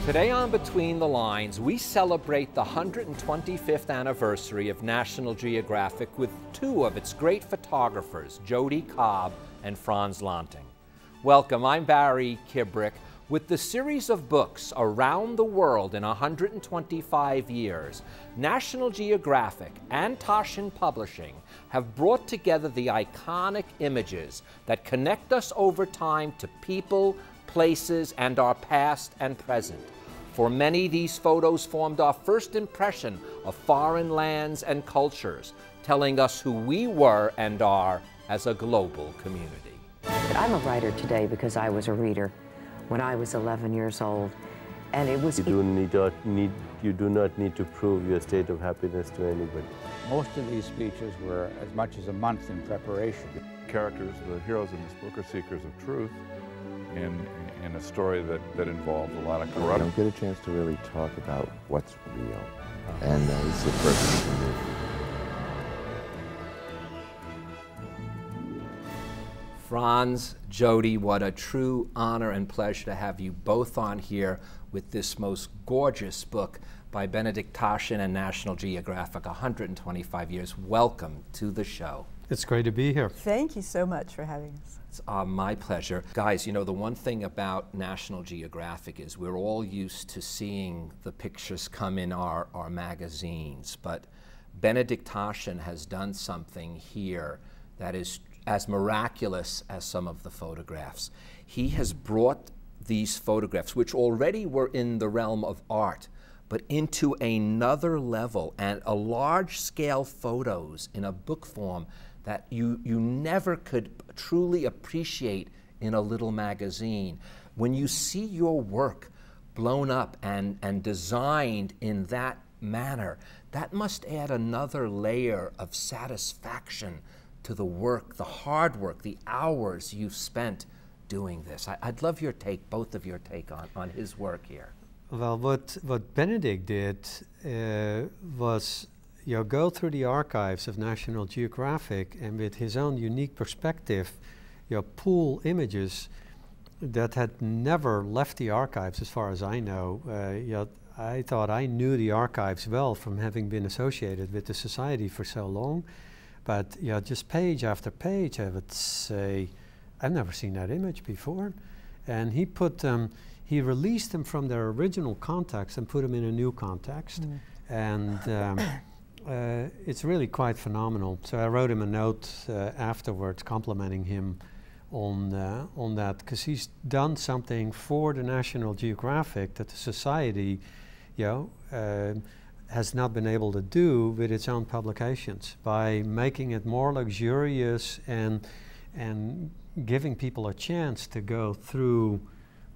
Today on Between the Lines, we celebrate the 125th anniversary of National Geographic with two of its great photographers, Jodi Cobb and Frans Lanting. Welcome, I'm Barry Kibrick. With the series of books Around the World in 125 years, National Geographic and TASCHEN Publishing have brought together the iconic images that connect us over time to people, places, and our past and present. For many, these photos formed our first impression of foreign lands and cultures, telling us who we were and are as a global community. I'm a writer today because I was a reader when I was 11 years old, and it was... You do not need to prove your state of happiness to anybody. Most of these speeches were as much as a month in preparation. Characters, the heroes in this book, are seekers of truth in a story that involves a lot of corruption. I don't get a chance to really talk about what's real, and this is the first thing to do. Frans, Jodi, what a true honor and pleasure to have you both on here with this most gorgeous book by Benedict Taschen and National Geographic, 125 years. Welcome to the show. It's great to be here. Thank you so much for having us. It's my pleasure. Guys, you know, the one thing about National Geographic is we're all used to seeing the pictures come in our magazines, but Benedict Taschen has done something here that is as miraculous as some of the photographs. He has brought these photographs, which already were in the realm of art, but into another level, and a large-scale photos in a book form that you never could truly appreciate in a little magazine. When you see your work blown up and designed in that manner, that must add another layer of satisfaction to the work, the hard work, the hours you've spent doing this. I'd love your take, both of your take on his work here. Well, what Benedict did was go through the archives of National Geographic and with his own unique perspective, pull images that had never left the archives as far as I know. I thought I knew the archives well from having been associated with the Society for so long. But just page after page, I would say, I've never seen that image before. And he put them, he released them from their original context and put them in a new context. And it's really quite phenomenal. So I wrote him a note afterwards complimenting him on that, because he's done something for the National Geographic that the Society, has not been able to do with its own publications, by making it more luxurious and giving people a chance to go through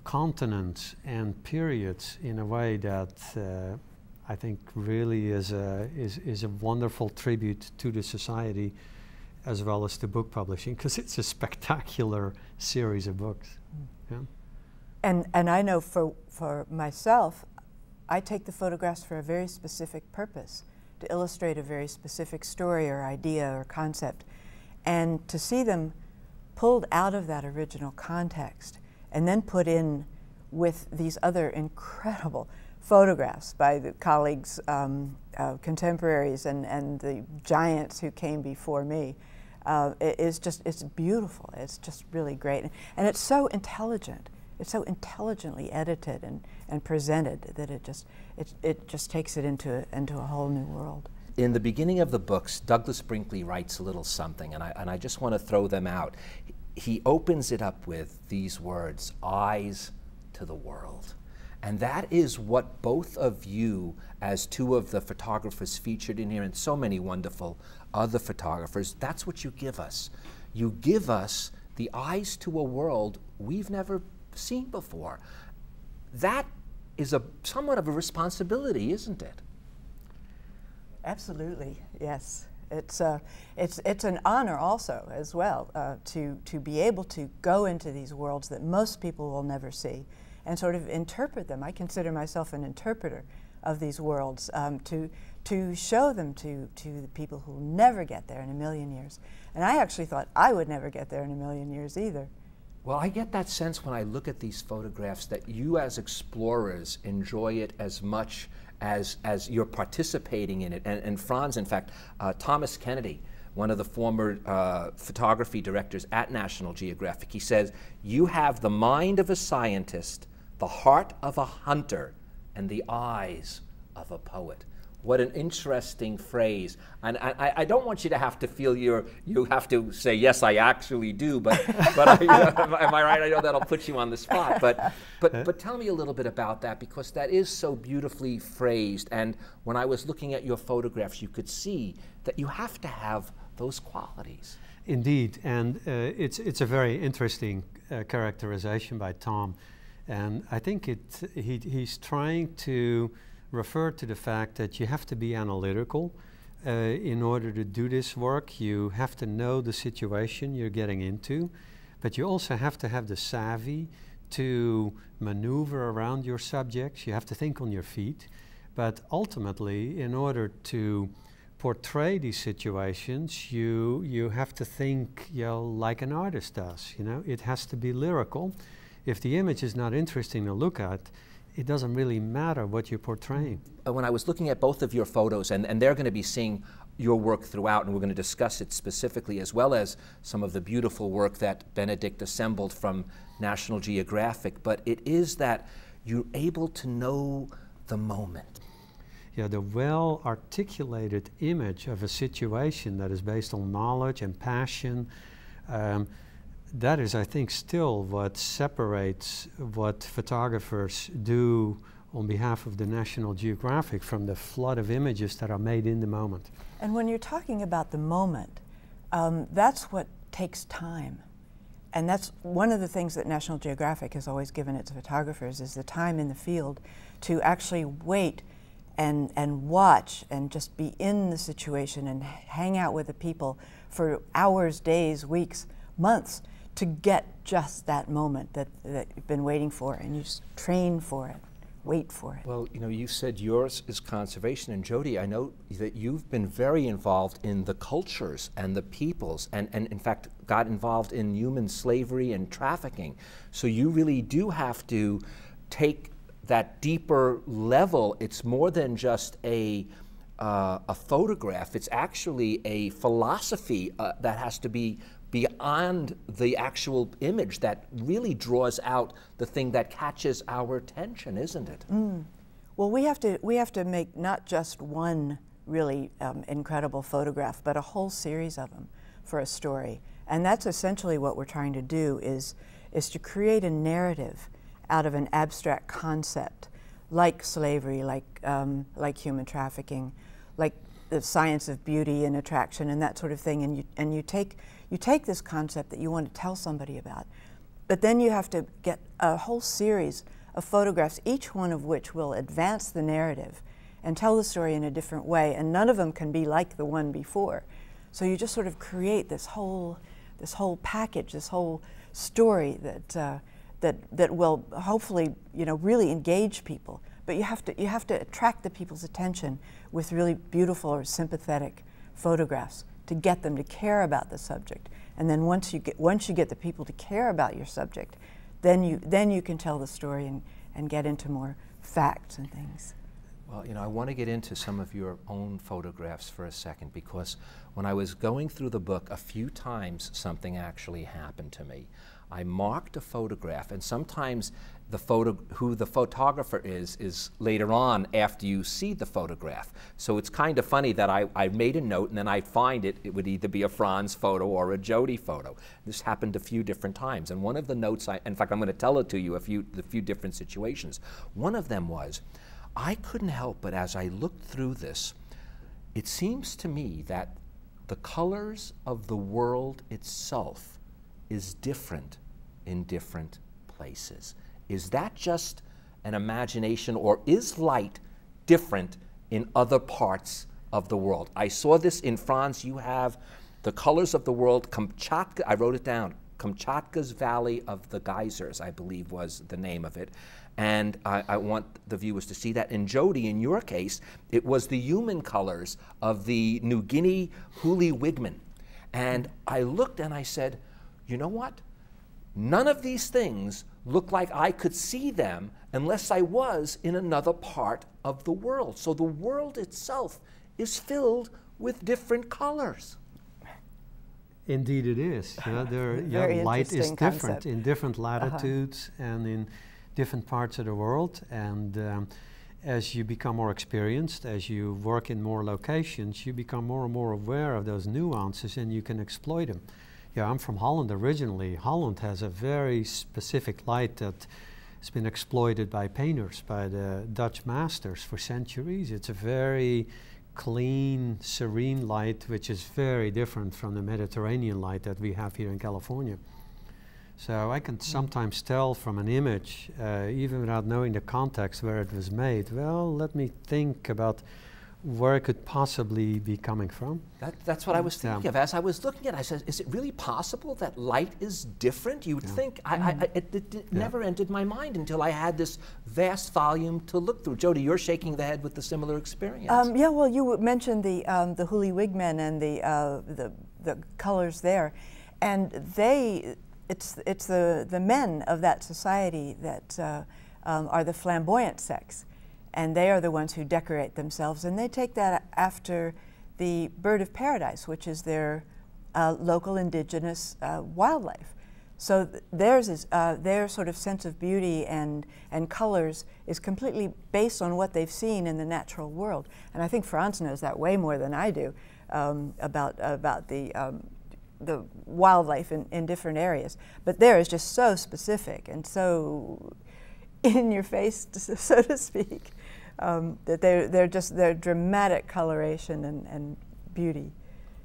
continents and periods in a way that I think really is a wonderful tribute to the Society as well as to book publishing, because it's a spectacular series of books. Yeah. And I know for myself, I take the photographs for a very specific purpose, to illustrate a very specific story or idea or concept. And to see them pulled out of that original context and then put in with these other incredible photographs by the colleagues, contemporaries, and the giants who came before me, it's beautiful. It's just really great. And it's so intelligent. It's so intelligently edited and presented that it just takes it into a whole new world. In the beginning of the books, Douglas Brinkley writes a little something, and I just want to throw them out. He opens it up with these words, "Eyes to the world." And that is what both of you, as two of the photographers featured in here, and so many wonderful other photographers, that's what you give us. You give us the eyes to a world we've never seen before. That is somewhat of a responsibility, isn't it? Absolutely, yes. It's an honor also as well to be able to go into these worlds that most people will never see and sort of interpret them. I consider myself an interpreter of these worlds, to show them to the people who will never get there in a million years. And I actually thought I would never get there in a million years either. Well, I get that sense when I look at these photographs that you as explorers enjoy it as much as you're participating in it. And Frans, in fact, Thomas Kennedy, one of the former photography directors at National Geographic, he says, "You have the mind of a scientist, the heart of a hunter, and the eyes of a poet." What an interesting phrase. And I don't want you to have to feel you have to say, yes, I actually do, but am I right? I know that'll put you on the spot. But tell me a little bit about that, because that is so beautifully phrased. And when I was looking at your photographs, you could see that you have to have those qualities. Indeed, and it's a very interesting characterization by Tom. And I think he's trying to refer to the fact that you have to be analytical in order to do this work. You have to know the situation you're getting into, but you also have to have the savvy to maneuver around your subjects. You have to think on your feet, but ultimately, in order to portray these situations, you have to think, like an artist does. It has to be lyrical. If the image is not interesting to look at, it doesn't really matter what you're portraying. When I was looking at both of your photos, and they're going to be seeing your work throughout, and we're going to discuss it specifically, as well as some of the beautiful work that Benedict assembled from National Geographic, but it is that you're able to know the moment. Yeah, the well-articulated image of a situation that is based on knowledge and passion, that is, I think, still what separates what photographers do on behalf of the National Geographic from the flood of images that are made in the moment. And when you're talking about the moment, that's what takes time. And that's one of the things that National Geographic has always given its photographers, is the time in the field to actually wait and watch and just be in the situation and hang out with the people for hours, days, weeks, months, to get just that moment that you've been waiting for, and you just train for it, wait for it. Well, you said yours is conservation, and Jodi, I know that you've been very involved in the cultures and the peoples, and in fact got involved in human slavery and trafficking. So you really do have to take that deeper level. It's more than just a photograph. It's actually a philosophy that has to be beyond the actual image that really draws out the thing that catches our attention, isn't it? Well, we have to make not just one really incredible photograph, but a whole series of them for a story. And that's essentially what we're trying to do, is to create a narrative out of an abstract concept, like slavery, like human trafficking, like the science of beauty and attraction and that sort of thing. And you take this concept that you want to tell somebody about, but then you have to get a whole series of photographs, each one of which will advance the narrative and tell the story in a different way, and none of them can be like the one before. So you just sort of create this whole package, this whole story that will hopefully really engage people. But you have to attract the people's attention with really beautiful or sympathetic photographs to get them to care about the subject. And then once you get the people to care about your subject, then you can tell the story and get into more facts and things. Well, I want to get into some of your own photographs for a second, because when I was going through the book, a few times something actually happened to me. I marked a photograph, and sometimes who the photographer is later on after you see the photograph. So it's kind of funny that I made a note, and then I find it would either be a Frans photo or a Jodi photo. This happened a few different times, and one of the notes, in fact, I'm going to tell it to you, the few different situations. One of them was, I couldn't help but as I looked through this, it seems to me that the colors of the world itself is different in different places. Is that just an imagination, or is light different in other parts of the world? I saw this in France. You have the colors of the world, Kamchatka, I wrote it down, Kamchatka's Valley of the Geysers, I believe was the name of it. And I want the viewers to see that. And Jodi, in your case, it was the human colors of the New Guinea Huli Wigman. And I looked and I said, you know what? none of these things look like I could see them unless I was in another part of the world. So the world itself is filled with different colors. Indeed it is. Light is different in different latitudes and in different parts of the world. And as you become more experienced, as you work in more locations, you become more and more aware of those nuances and you can exploit them. Yeah, I'm from Holland originally. Holland has a very specific light that has been exploited by painters, by the Dutch masters for centuries. It's a very clean, serene light, which is very different from the Mediterranean light that we have here in California. So I can sometimes tell from an image, even without knowing the context where it was made, well, let me think about where it could possibly be coming from. That's what I was thinking of. As I was looking at it, I said, is it really possible that light is different? You would think, it never entered my mind until I had this vast volume to look through. Jodi, you're shaking the head with the similar experience. Yeah, well, you mentioned the Huli Wigmen and the colors there. And it's the men of that society that are the flamboyant sex. And they are the ones who decorate themselves, and they take that after the bird of paradise, which is their local indigenous wildlife. So theirs is their sort of sense of beauty and colors is completely based on what they've seen in the natural world. And I think Frans knows that way more than I do about the wildlife in different areas. But there is just so specific and so in your face, so to speak. That they're dramatic coloration and beauty.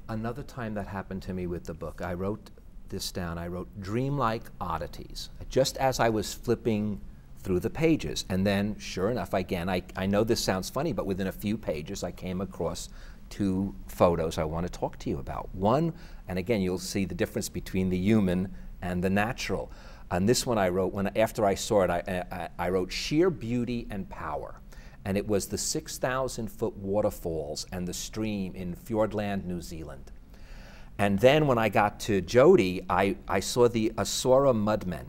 Another time that happened to me with the book, I wrote this down. I wrote dreamlike oddities, just as I was flipping through the pages. And then, sure enough, again, I know this sounds funny, but within a few pages, I came across two photos I want to talk to you about. One, and again, you'll see the difference between the human and the natural. On this one I wrote, after I saw it, I wrote sheer beauty and power. And it was the 6,000-foot waterfalls and the stream in Fiordland, New Zealand. And then when I got to Jodi, I saw the Asura mudmen.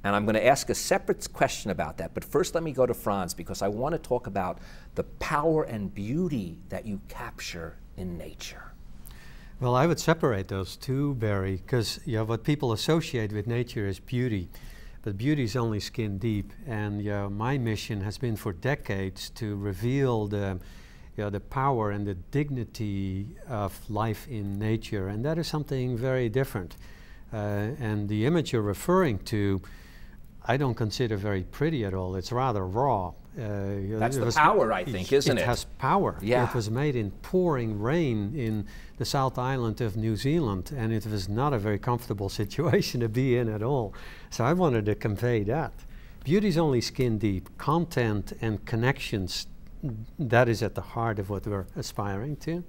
And I'm going to ask a separate question about that. But first let me go to Frans, because I want to talk about the power and beauty that you capture in nature. Well, I would separate those two, Barry, because what people associate with nature is beauty. But beauty is only skin deep, and my mission has been for decades to reveal the power and the dignity of life in nature, and that is something very different. And the image you're referring to, I don't consider very pretty at all. It's rather raw. That's the power, I think, isn't it? It has power. Yeah. It was made in pouring rain in the South Island of New Zealand, and it was not a very comfortable situation to be in at all. So I wanted to convey that. Beauty is only skin deep. Content and connections, that is at the heart of what we're aspiring to.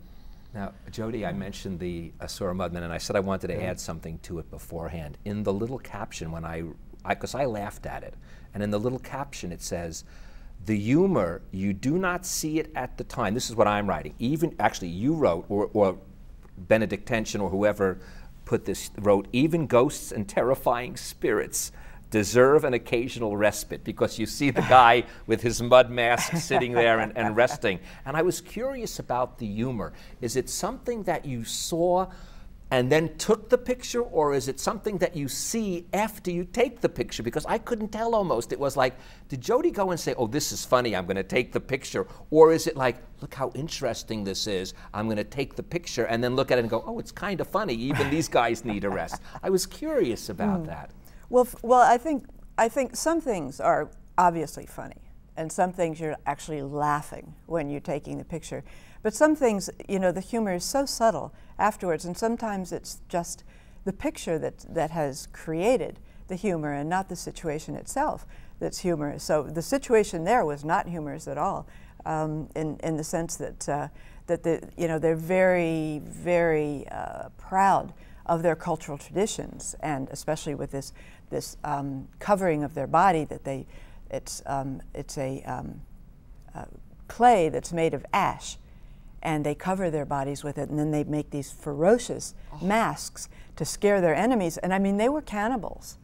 Now, Jodi, I mentioned the Asura mudmen, and I said I wanted to add something to it beforehand. In the little caption, because I laughed at it, and in the little caption it says, the humor, you do not see it at the time. This is what I'm writing. Even, actually, you wrote, or Benedict Tension or whoever put this, wrote, even ghosts and terrifying spirits deserve an occasional respite, because you see the guy with his mud mask sitting there and resting. And I was curious about the humor. Is it something that you saw and then took the picture, or is it something that you see after you take the picture? Because I couldn't tell almost. It was like, did Jodi go and say, oh, this is funny, I'm going to take the picture? Or is it like, look how interesting this is, I'm going to take the picture, and then look at it and go, oh, it's kind of funny, even these guys need a rest. I was curious about that. Well, I think some things are obviously funny, and some things you're actually laughing when you're taking the picture. But some things, the humor is so subtle afterwards, and sometimes it's just the picture that has created the humor and not the situation itself that's humorous. So the situation there was not humorous at all, in the sense that they're very, very proud of their cultural traditions, and especially with this covering of their body that it's a clay that's made of ash, and they cover their bodies with it, and then they make these ferocious masks to scare their enemies. And I mean, they were cannibals.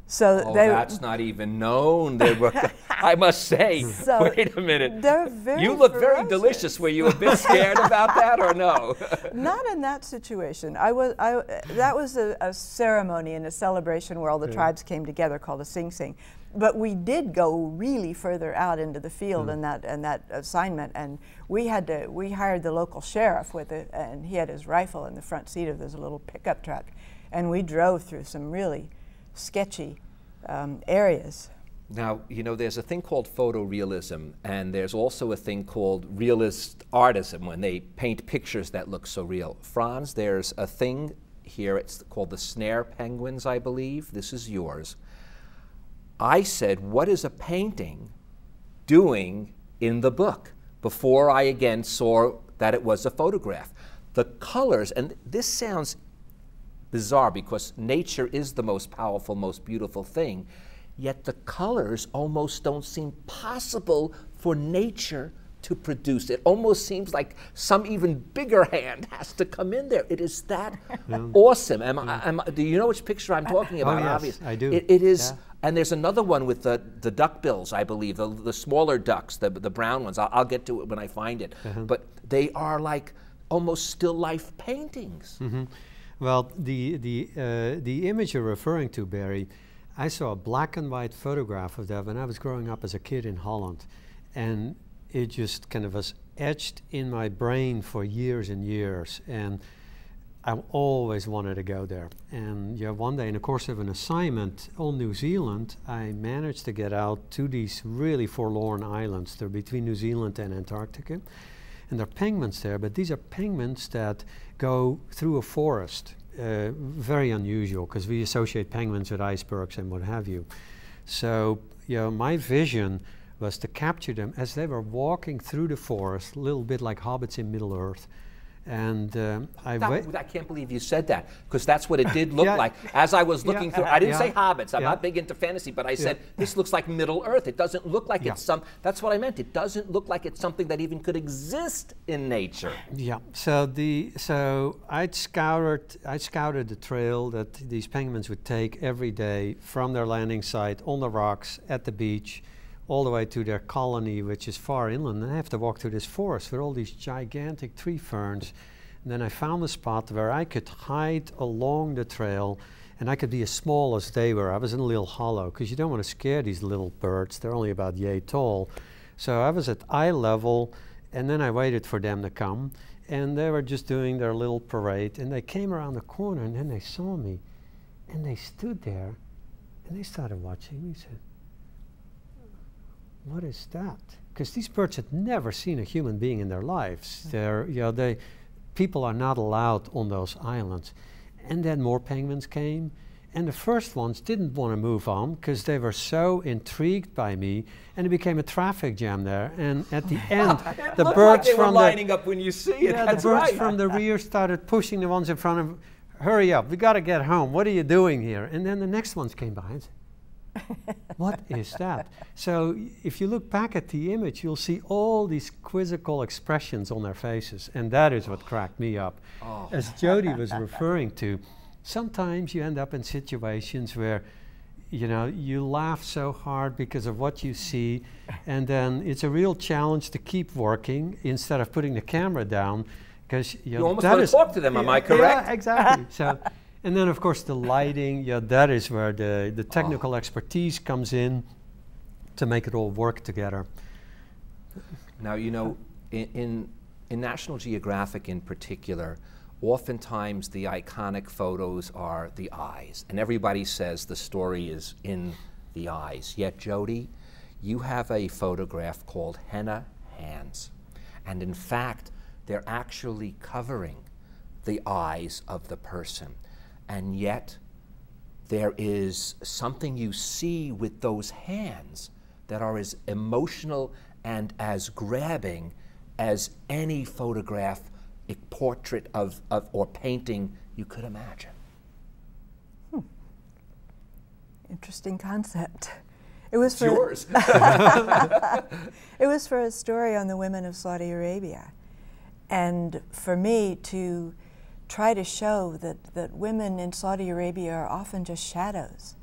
So Oh, that's not even known. They were, I must say, So wait a minute. they're very You look very ferocious. delicious. Were you a bit scared about that or no? Not in that situation. That was a ceremony and a celebration where all the tribes came together called a Sing Sing. But we did go really further out into the field in that assignment, and we hired the local sheriff and he had his rifle in the front seat of this little pickup truck, and we drove through some really sketchy areas. Now, you know, there's a thing called photorealism, and there's also a thing called realist artism, when they paint pictures that look so real. Frans, there's a thing here, it's called the snare penguins, I believe. This is yours. I said, what is a painting doing in the book? Before I again saw that it was a photograph. The colors, and this sounds bizarre because nature is the most powerful, most beautiful thing, yet the colors almost don't seem possible for nature to produce. It almost seems like some even bigger hand has to come in there. It is that awesome. Do you know which picture I'm talking about? Oh, yes, Obviously. I do. It is, and there's another one with the duckbills, I believe, the smaller ducks, the brown ones. I'll get to it when I find it. But they are like almost still life paintings. Well, the image you're referring to, Barry, I saw a black and white photograph of that when I was growing up as a kid in Holland, and it just kind of was etched in my brain for years and years, and I always wanted to go there. And yeah, one day in the course of an assignment on New Zealand, I managed to get out to these really forlorn islands. They're between New Zealand and Antarctica, and there are penguins there, but these are penguins that go through a forest. Very unusual, because we associate penguins with icebergs and what have you. So, you know, my vision was to capture them as they were walking through the forest, a little bit like hobbits in Middle-earth. And I can't believe you said that, because that's what it did look like. As I was looking through, I didn't say hobbits, I'm not big into fantasy, but I said, this looks like Middle-earth. It doesn't look like it's that's what I meant. It doesn't look like it's something that even could exist in nature. Yeah, so I'd scouted the trail that these penguins would take every day from their landing site on the rocks at the beach, all the way to their colony, which is far inland, and I have to walk through this forest with all these gigantic tree ferns. And then I found a spot where I could hide along the trail, and I could be as small as they were. I was in a little hollow, because you don't want to scare these little birds. They're only about yay tall. So I was at eye level, and then I waited for them to come, and they were just doing their little parade, and they came around the corner, and then they saw me, and they stood there, and they started watching me. Said, what is that? Because these birds had never seen a human being in their lives. People are not allowed on those islands. And then more penguins came, and the first ones didn't want to move on because they were so intrigued by me, and it became a traffic jam there. And at the end, the birds from lining up when you see it. The birds from the rear started pushing the ones in front of. Hurry up! We got to get home. What are you doing here? And then the next ones came by and said, what is that? So if you look back at the image, you'll see all these quizzical expressions on their faces, and that is what cracked me up. As Jodi was referring to, sometimes you end up in situations where, you know, you laugh so hard because of what you see, and then it's a real challenge to keep working instead of putting the camera down, because you almost want to talk to them. Am I correct? Yeah, exactly. So. And then, of course, the lighting, that is where the technical expertise comes in to make it all work together. Now, you know, in National Geographic in particular, oftentimes the iconic photos are the eyes, and everybody says the story is in the eyes. Yet, Jodi, you have a photograph called Henna Hands, and in fact, they're actually covering the eyes of the person. And yet, there is something you see with those hands that are as emotional and as grabbing as any photograph, a portrait or painting you could imagine. Interesting concept. It was yours. It was for a story on the women of Saudi Arabia. And for me to try to show that women in Saudi Arabia are often just shadows.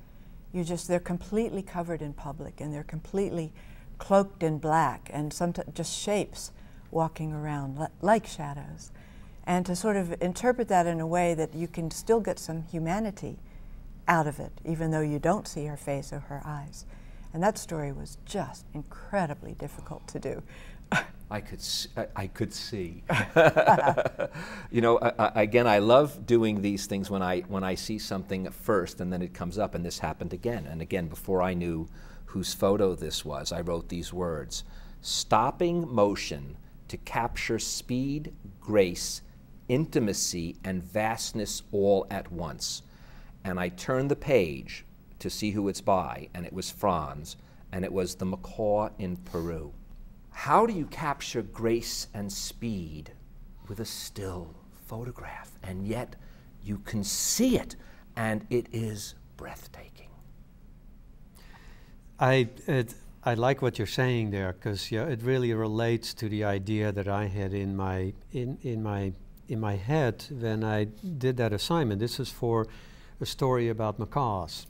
they're completely covered in public, and they're completely cloaked in black, and sometimes just shapes walking around like shadows. And to sort of interpret that in a way that you can still get some humanity out of it, even though you don't see her face or her eyes. And that story was just incredibly difficult to do. I could see. You know, again, I love doing these things when I see something first and then it comes up, and this happened again. And again, before I knew whose photo this was, I wrote these words: stopping motion to capture speed, grace, intimacy, and vastness all at once. And I turned the page to see who it's by, and it was Frans, and it was the macaw in Peru. How do you capture grace and speed with a still photograph? And yet you can see it, and it is breathtaking. I like what you're saying there, because it really relates to the idea that I had in my head when I did that assignment. This is for a story about macaws,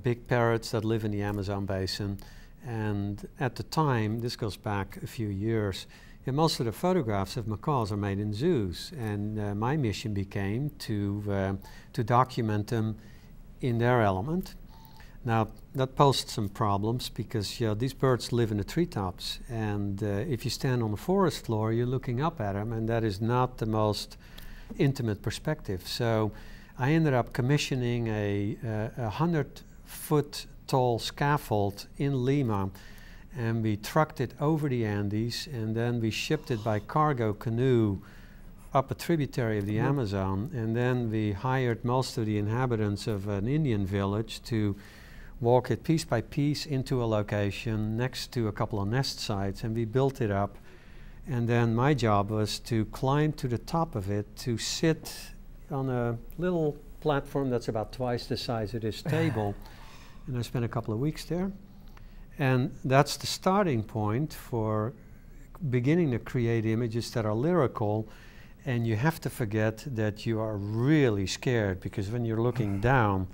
big parrots that live in the Amazon basin. And at the time, this goes back a few years, most of the photographs of macaws are made in zoos. And my mission became to document them in their element. Now, that posed some problems because these birds live in the treetops, and if you stand on the forest floor, you're looking up at them, and that is not the most intimate perspective. So I ended up commissioning a 100-foot tall scaffold in Lima, and we trucked it over the Andes, and then we shipped it by cargo canoe up a tributary of the Amazon, and then we hired most of the inhabitants of an Indian village to walk it piece by piece into a location next to a couple of nest sites, and we built it up. And then my job was to climb to the top of it, to sit on a little platform that's about twice the size of this table. And I spent a couple of weeks there. And that's the starting point for beginning to create images that are lyrical. And you have to forget that you are really scared, because when you're looking down,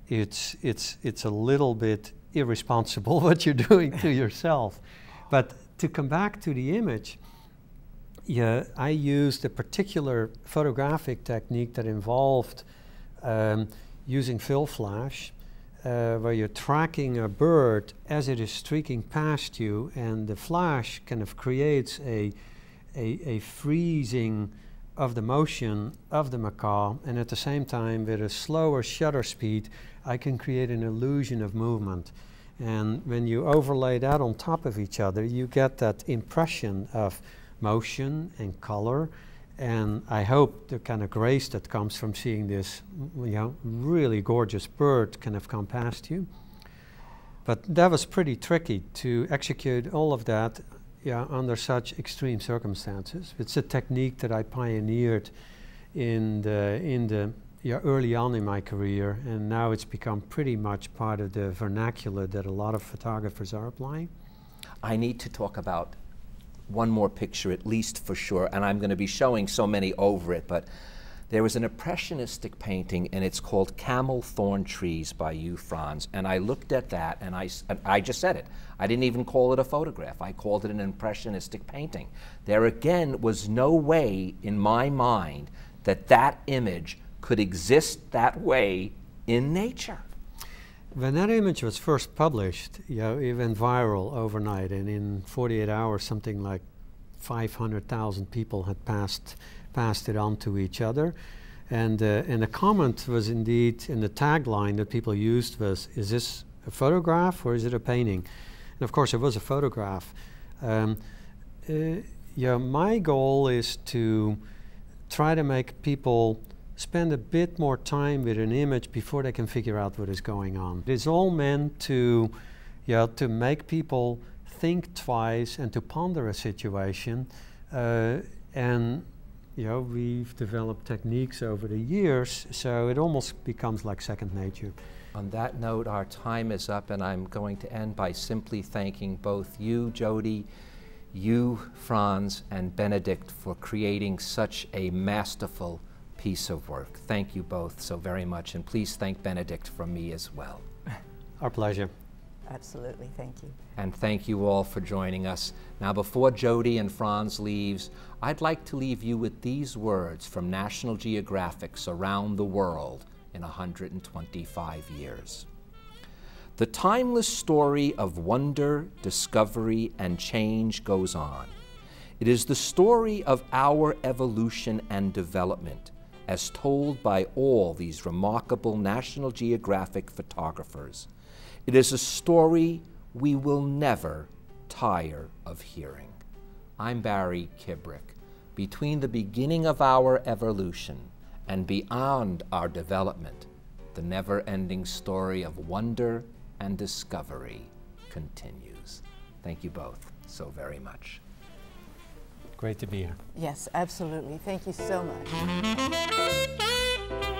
it's a little bit irresponsible what you're doing to yourself. But to come back to the image, I used a particular photographic technique that involved using fill flash, where you're tracking a bird as it is streaking past you, and the flash kind of creates a freezing of the motion of the macaw, and at the same time, with a slower shutter speed, I can create an illusion of movement. And when you overlay that on top of each other, you get that impression of motion and color, and I hope the kind of grace that comes from seeing this really gorgeous bird kind of come past you. But that was pretty tricky to execute all of that under such extreme circumstances. It's a technique that I pioneered in the early on in my career, and now it's become pretty much part of the vernacular that a lot of photographers are applying. I need to talk about one more picture, at least for sure, and I'm going to be showing so many over it, but there was an impressionistic painting, and it's called Camel Thorn Trees by you, Frans, and I looked at that, and I just said it. I didn't even call it a photograph. I called it an impressionistic painting. There again was no way in my mind that that image could exist that way in nature. When that image was first published, it went viral overnight, and in 48 hours, something like 500,000 people had passed it on to each other. And the comment was indeed, in the tagline that people used was, is this a photograph or is it a painting? And of course it was a photograph. My goal is to try to make people spend a bit more time with an image before they can figure out what is going on. It's all meant to make people think twice and to ponder a situation. And we've developed techniques over the years, so it almost becomes like second nature. On that note, our time is up, and I'm going to end by simply thanking both you, Jodi, you, Frans, and Benedict, for creating such a masterful piece of work. Thank you both so very much, and please thank Benedict from me as well. Our pleasure. Absolutely, thank you. And thank you all for joining us. Now, before Jodi and Frans leaves, I'd like to leave you with these words from National Geographic's Around the World in 125 years. The timeless story of wonder, discovery, and change goes on. It is the story of our evolution and development, as told by all these remarkable National Geographic photographers. It is a story we will never tire of hearing. I'm Barry Kibrick. Between the beginning of our evolution and beyond our development, the never-ending story of wonder and discovery continues. Thank you both so very much. Great to be here. Yes, absolutely. Thank you so much.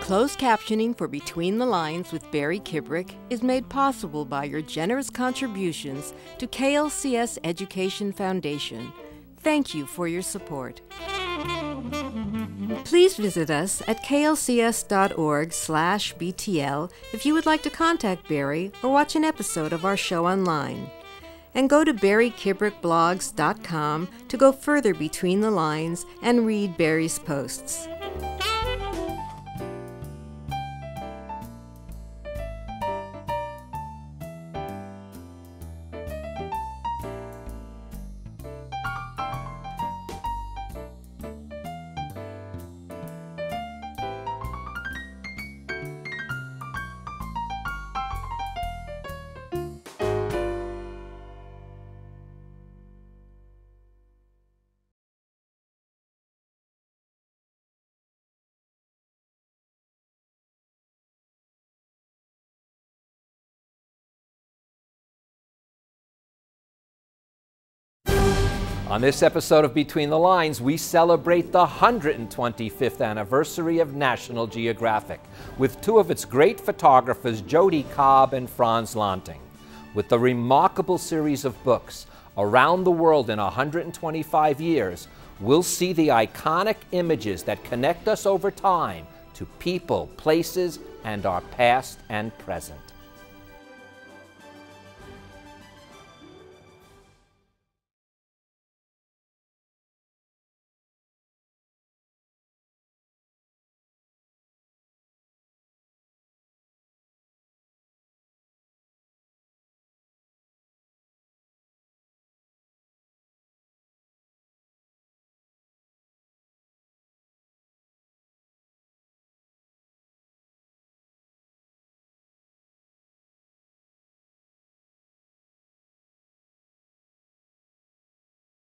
Closed captioning for Between the Lines with Barry Kibrick is made possible by your generous contributions to KLCS Education Foundation. Thank you for your support. Please visit us at klcs.org/BTL if you would like to contact Barry or watch an episode of our show online. And go to barrykibrickblogs.com to go further between the lines and read Barry's posts. On this episode of Between the Lines, we celebrate the 125th anniversary of National Geographic with two of its great photographers, Jodi Cobb and Frans Lanting. With the remarkable series of books, Around the World in 125 Years, we'll see the iconic images that connect us over time to people, places, and our past and present.